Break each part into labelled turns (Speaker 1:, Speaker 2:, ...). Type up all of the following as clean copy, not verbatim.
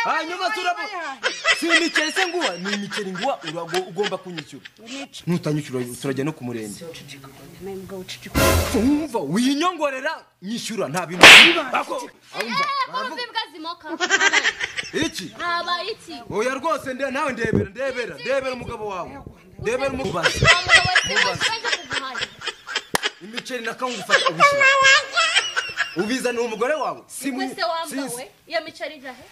Speaker 1: hanyuma turabo si imiceri se nguwa ni imiceri nguwa ugomba kunyishyura nutanyishyura turajya no ku murenge umva winyongorera nyishyura nta bintu bako umva
Speaker 2: baravuga zimoka
Speaker 1: iki
Speaker 2: haba iki
Speaker 1: oya rwose nawe ndebera umugabo wawe ndebera umugabo imiceri nakangufata ubushyira ubizana umugore wawe
Speaker 2: si mwese wambawe ya miceri jahe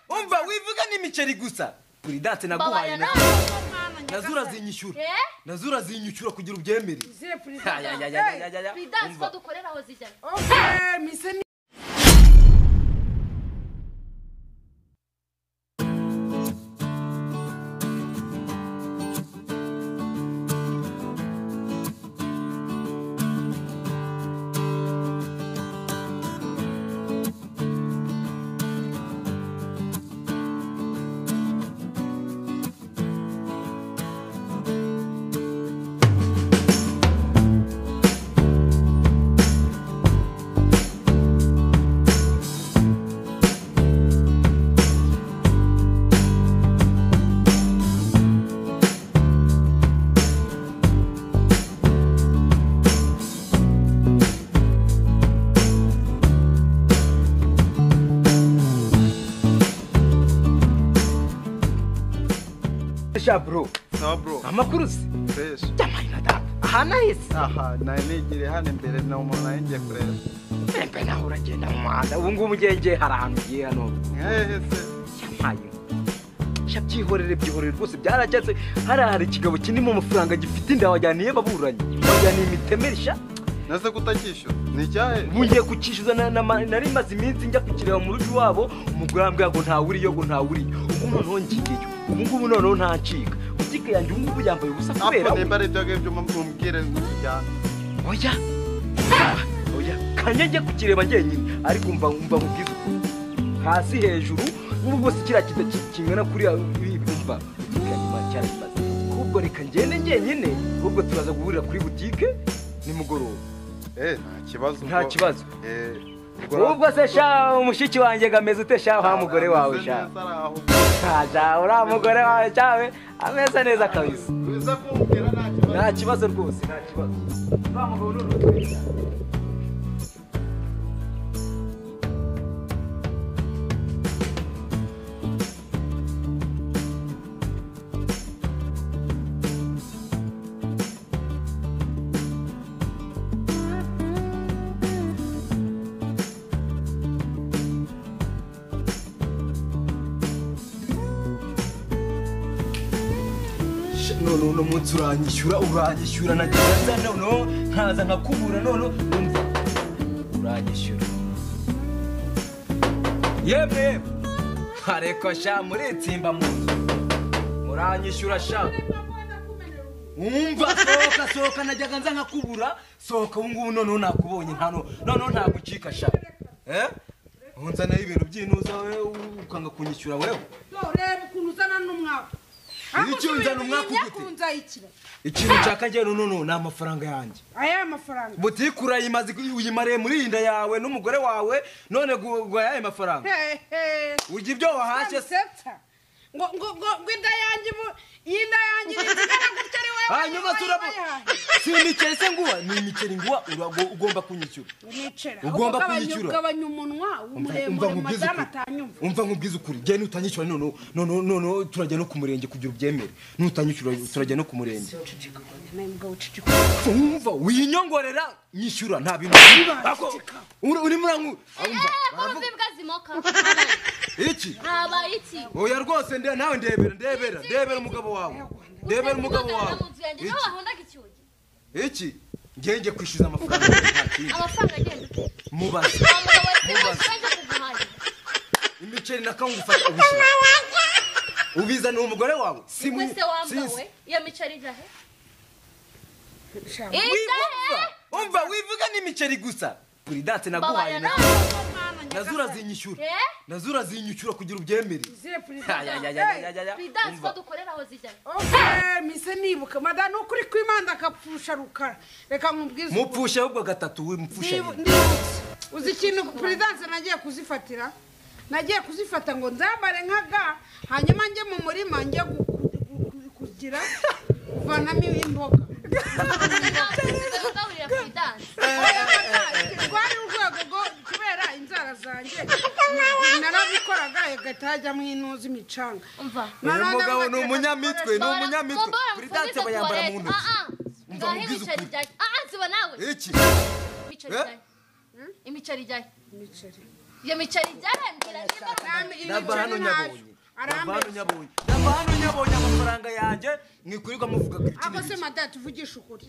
Speaker 1: umva wivuga n'imiceri gusa Puridatse naguhaye nazura zinyishyura kugira ubyemere
Speaker 2: Puridatse ko dukorera aho zijya
Speaker 1: bro.
Speaker 3: No bro.
Speaker 1: Amakuru se.
Speaker 3: Fresh.
Speaker 1: Jamani dada. Hana hisi.
Speaker 3: Aha, nainigire hano imbere na umuntu naingiye kureba.
Speaker 1: Mbe naho uragenda mu muhanda. Ubu ngubu ngiye hari ahantu ugiye hano.
Speaker 3: Se.
Speaker 1: Yamaye. Shabyihorere byihorere rwose byarageze. Hari ikigabo kinimo amafaranga gifite inda wajyaniye baburanye. Wajyaniye imitemerisha.
Speaker 3: Nase kutakishyura. Ni cyahe?
Speaker 1: Bungiye kukishyuza nari maze iminsi njya kukireba mu rugo wabo. Umugambwe ngo nta uriyo ngo nta uriyo. Ubu noneho ngiyeyo. Ubu ngubu noneho ntacika. Utike yanjye ubu ngubu yambaye ubusa kubera.
Speaker 3: Apo nembare byo mumbwire cyane.
Speaker 1: Oya. Oya. Kanye njye kukireba ngenyine ariko umva mubwiza uko. Hasi hejuru n'ubu bose kira kingana kuri ibumba. Kanyuma cyane kimaze. Kubwo reka ngende ngenyine ubwo turaza guhurira kuri butike nimugoroba.
Speaker 3: Nta kibazo.
Speaker 1: Ubwo se sha umushiki wanjye gameze ute sha ha mugore wawe sha. Kaja ura mugore wawe cyawe ameze neza kabisa.
Speaker 3: Uza kumbwira
Speaker 1: nta kibazo rwose nta kibazo. Bamugabo n'urutwe. No munsi uranyishyura nagize no nkaza nkakubura numva uranyishyura yemwe areko sha muri tsimba munzu uranyishyura sha umva soka najyaga nza nkakubura soka ubu ngubu noneho nakubonye noneho ntagucika sha unzana ibintu by'inuza wewe ukanga kunyishyura wewe
Speaker 4: reba ukuntu uzana n'umwaka
Speaker 1: icyo nzana umwaka ugute ikintu nshaka njye no na amafaranga yanjye
Speaker 4: aya mafaranga
Speaker 1: butikura yimaze uyimariye muri inda yawe n'umugore wawe none gwaye mafaranga ujye ibyo wahashye
Speaker 4: ngo inda yanjye nzigana gutya ari wewe
Speaker 1: hanyuma turabo si imiceri se nguwa ni imiceri nguwa ugomba kunyishyura ugomba kunyishyura
Speaker 4: ugabanya umunwa umuremure madama atanyumva
Speaker 1: umva nkubwiza ukuri njye nutanyishyura no turajya no ku murenge kugira ubyemere nutanyishyura turajya no ku murenge umva winyongorera nyishyura nta bintu bako uri murangu
Speaker 2: baravuga zimoka
Speaker 1: iki
Speaker 2: haba iki
Speaker 1: oya rwose nawe ndebera umugabo wawe iki ngenge kwishyuza amafaranga
Speaker 2: amafaranga agenda
Speaker 1: mubaze imiceri nakangufata ubushyira ubizana umugore wawe
Speaker 2: si mwese wambawe ya miceri jahe
Speaker 1: umva wivuga n'imiceri gusa Puridatse naguhaye nazura zinyishyura nazura zinyishyura kugira ubyemere
Speaker 4: zire
Speaker 2: Prudence ko dukorera aho zijya
Speaker 4: okay mise nibuka mada no kuri kwimanda akapfusha rukara reka nkubwize
Speaker 1: mupfusha ahubwo gatatu we mupfusha
Speaker 4: uzi ikintu Prudence nagiye kuzifata ngo nzambare nkaga hanyuma njye mu murima njye kugira kuvanamo imboga twari urwego rwo kubera inzara zanjye narabikoraga agatajya mu inuzi imicanga
Speaker 1: umugabo ni umunyamitwe Prudence aba yambara mu ntoki umva mubwize ukuri
Speaker 2: ziba nawe
Speaker 1: iki
Speaker 2: imiceri jyaye iyo miceri byarambira
Speaker 1: nava hano nyabonye amafaranga yanjye mwikurirwa muvuga ko iki
Speaker 4: abo se mada tuvugisha ukuri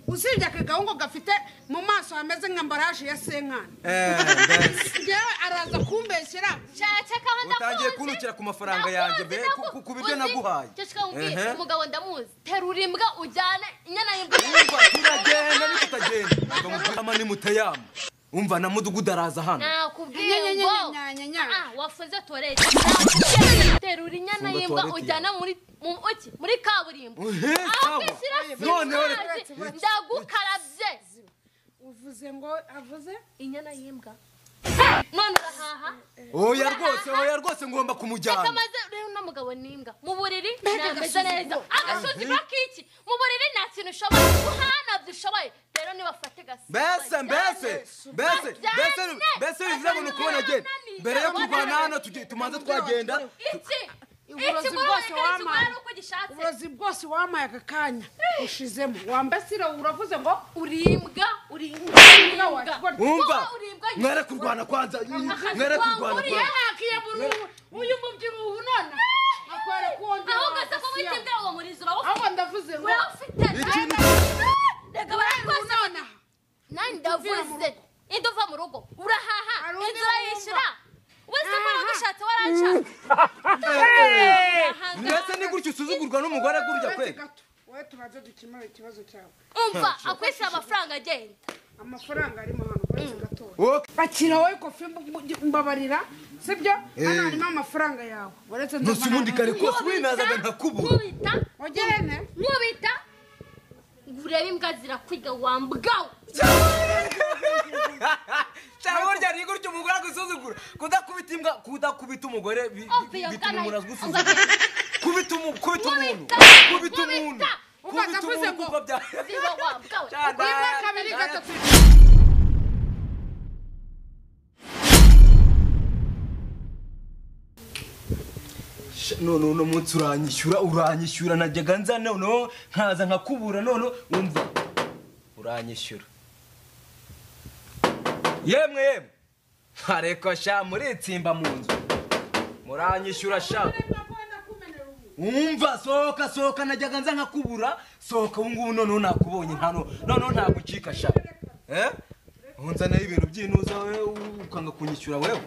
Speaker 4: usibye akagahungu gafite mu maso hameze nk'ambaraje ya senkani yewe araza kumbeshyera
Speaker 1: utangiye kunukira ku mafaranga yanjye be ku biryo naguhaye
Speaker 2: umugabo ndamuzi terura imbwa ujyane inyana y'imbwa
Speaker 1: turagenda nitutagenda ngamubwira ni mutayama umva na mudugudu araza hano
Speaker 2: nakubwiye ngo wafunze toilette terura inyana y'imbwa ujyana muri kaburimbo
Speaker 1: none
Speaker 2: ndagukarabye
Speaker 4: uvuze ngo avuze
Speaker 2: inyana y'imbwa none urahaha
Speaker 1: oya rwose ngomba kumujyana
Speaker 2: maze rero n'umugabo n'imbwa mu buriri nameze neza agasozi bakiki mu buriri nta kintu ushoboye uhana byushoboye rero nibafate gasi
Speaker 1: mbese bivuze ngo nukubona agenda mbere yo kurwana hano tumanze twagenda
Speaker 4: uburozi bwose wamaye aka kanya ushizemo wambesira uravuze ngo
Speaker 2: urimbwa
Speaker 1: umva mwere kurwana kwanza
Speaker 4: uyu mubyiruhu none akwara kuwongera
Speaker 2: aho gase ko witinde uwo murizo urawo
Speaker 4: aho ndavuze ngo
Speaker 2: ikintu reka barakosana nani ndavuze induva mu rugo urahaha inzira yishira wese mwana gushatse waranshatse
Speaker 1: ndetse ni gutyo usuzugurwa n'umugore gurya kwe
Speaker 4: wowe tubaze dukemura ikibazo cyawe
Speaker 2: umva akwese amafaranga agenda
Speaker 4: amafaranga arimo hano uretse gatoya bakira wowe kofi mbabarira sibyo hano harimo amafaranga yawe uretse
Speaker 1: ntusubundi kare kose winazaga nkakubura
Speaker 2: nkubita urebe imbwa zirakwiga wambwawe
Speaker 1: cyangwa urya ni gutyo umugore agusuzugura kudakubita umugore bituma umuntu azgusuzugura kubita umuntu kuko bya
Speaker 4: kabiri gatatu
Speaker 1: none uno munsi uranyishyura najyaga nza none nkaza nkakubura none umva uranyishyura yemwe areko sha muritsimba mu nzu muranyishyura sha umva sohoka najyaga nza nkakubura sohoka ubungubu none nakubonye none ntagucika sha unzana ibintu by'inuza wewe ukanga kunyishyura wewe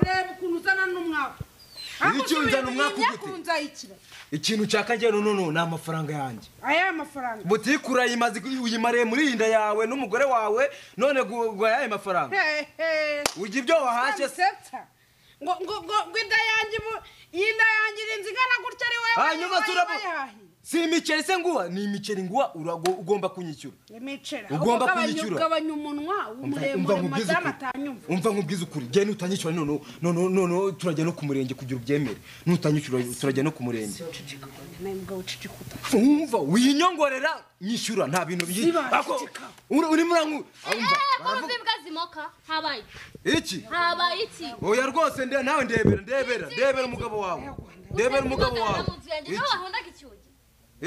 Speaker 4: reba ukuntu uzana n'umwaka
Speaker 1: icyo nzana umwaka ugute ikintu cyakagera none ni amafaranga yanjye
Speaker 4: aya mafaranga
Speaker 1: butikura uyimariye muri inda yawe n'umugore wawe none gwayaye mafaranga ujya ibyo wahashye
Speaker 4: ngo inda yanjye inzigana gutya ari wewe
Speaker 1: hanyuma turaba si imiceri se nguha ni imiceri nguha ugomba kunyishyura
Speaker 4: ugomba kunyishyura ugabanya umunwa umuremure madame atanyumva
Speaker 1: umva nkubwiza ukuri je nutanyishyura none turajya no ku murenge kugira ubyemere nutanyishyura turajya no ku murenge umva winyongorera nyishyura nta bintu uri murangu
Speaker 2: umva imbwa zimoka habaye
Speaker 1: iki oya rwose nawe ndebera umugabo wawe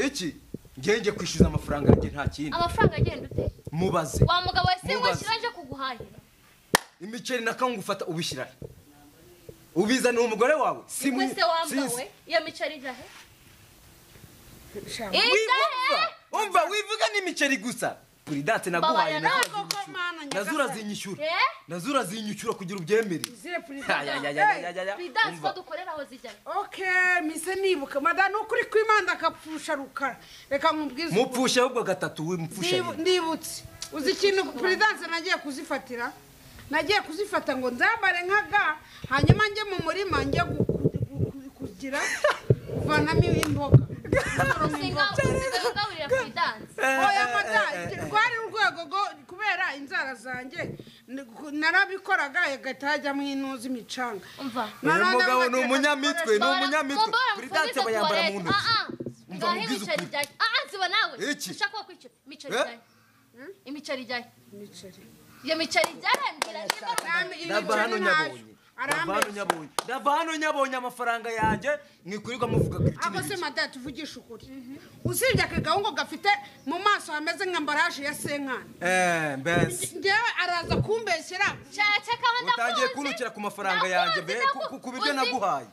Speaker 1: iki ngenge kwishyuza amafaranga yanjye nta kindi
Speaker 2: amafaranga agenda ute
Speaker 1: mubaze
Speaker 2: wa mugabo wese washyiraje kuguhahira
Speaker 1: imiceri nakanga ufata ubishyira ubizana umugore wawe
Speaker 2: wese wambawe iyo miceri jahe
Speaker 1: umva wivuga n'imiceri gusa Prudence naguhaye nazura zinyishyura kugira ubyemere
Speaker 2: Prudence ko dukorera aho zijya
Speaker 4: okay mise nibuka mada no kuri kwimanda akapfusha rukara reka nkubwize
Speaker 1: mupfusha ahubwo gatatu we mupfusha
Speaker 4: ndibutse uzi ikintu Prudence nagiye kuzifatira nagiye kuzifata ngo nzambare nkaga hanyuma njye mu murima njye kugira kuvanamo imboga oya madanje rwari urwego kubera inzara zanjye narabikoraga agahita hajyamo intuzi imicanga
Speaker 1: uyu mugabo ni umunyamitwe kuri danse bayambara mu ntoki
Speaker 2: ngaho imiceri ijyaye ziba nawe ushaka ko kwishyura imiceri ijyaye iyo miceri ijyaye
Speaker 1: ndava hano nyabonye amafaranga yanjye mwikurirwa muvuga kuri
Speaker 4: abo se madame tuvugisha ukuri usibye akagahungu gafite mu maso hameze nk'ambaraje ya senkani
Speaker 1: mbese
Speaker 4: njyewe araza kumbeshyera
Speaker 1: utangiye kunukira ku mafaranga yanjye ku biryo naguhaye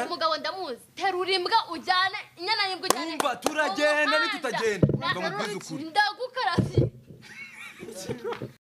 Speaker 2: umugabo ndamuzi terura imbwa ujyane inyana y'imbwa ujyane
Speaker 1: umva turagenda nitutagenda ngo mubwize ukuri
Speaker 2: ndagukarasi